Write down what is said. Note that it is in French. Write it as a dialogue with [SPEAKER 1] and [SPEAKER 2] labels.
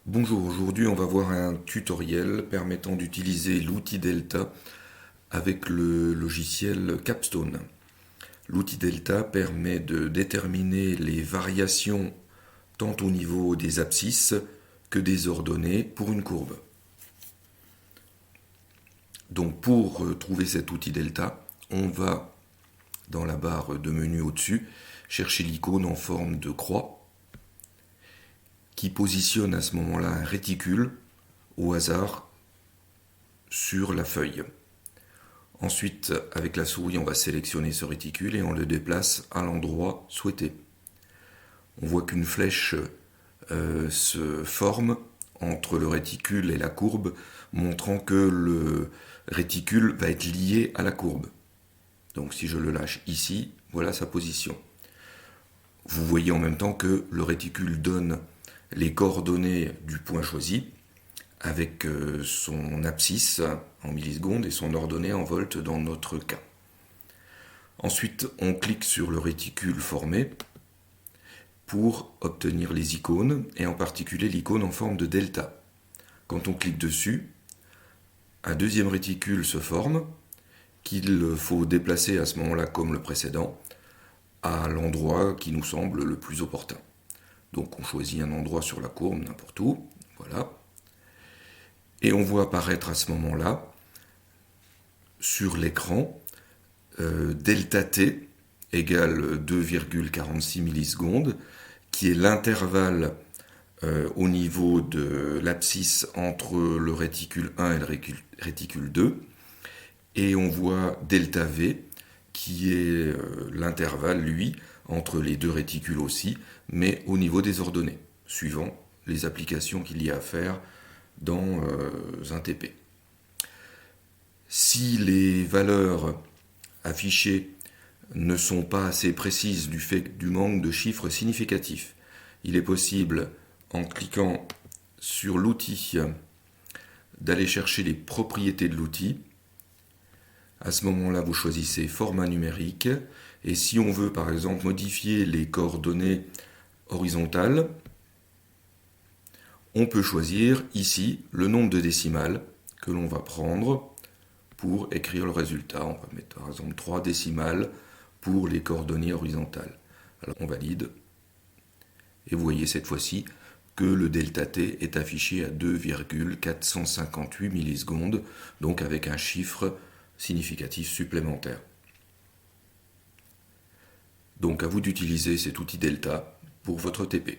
[SPEAKER 1] Bonjour, aujourd'hui on va voir un tutoriel permettant d'utiliser l'outil Delta avec le logiciel Capstone. L'outil Delta permet de déterminer les variations tant au niveau des abscisses que des ordonnées pour une courbe. Donc pour trouver cet outil Delta, on va dans la barre de menu au-dessus chercher l'icône en forme de croix qui positionne à ce moment-là un réticule au hasard sur la feuille. Ensuite, avec la souris, on va sélectionner ce réticule et on le déplace à l'endroit souhaité. On voit qu'une flèche se forme entre le réticule et la courbe, montrant que le réticule va être lié à la courbe. Donc si je le lâche ici, voilà sa position. Vous voyez en même temps que le réticule donne les coordonnées du point choisi, avec son abscisse en millisecondes et son ordonnée en volts dans notre cas. Ensuite, on clique sur le réticule formé pour obtenir les icônes, et en particulier l'icône en forme de delta. Quand on clique dessus, un deuxième réticule se forme, qu'il faut déplacer à ce moment-là comme le précédent, à l'endroit qui nous semble le plus opportun. Donc on choisit un endroit sur la courbe, n'importe où, voilà. Et on voit apparaître à ce moment-là, sur l'écran, delta t égale 2,46 millisecondes, qui est l'intervalle au niveau de l'abscisse entre le réticule 1 et le réticule 2. Et on voit delta v, qui est l'intervalle, lui, entre les deux réticules aussi, mais au niveau des ordonnées, suivant les applications qu'il y a à faire dans un TP. Si les valeurs affichées ne sont pas assez précises du fait du manque de chiffres significatifs, il est possible, en cliquant sur l'outil, d'aller chercher les propriétés de l'outil. À ce moment-là, vous choisissez format numérique, et si on veut par exemple modifier les coordonnées horizontales, on peut choisir ici le nombre de décimales que l'on va prendre pour écrire le résultat. On va mettre par exemple 3 décimales pour les coordonnées horizontales. Alors on valide, et vous voyez cette fois-ci que le delta t est affiché à 2,458 millisecondes, donc avec un chiffre significatif supplémentaire. Donc à vous d'utiliser cet outil delta pour votre TP.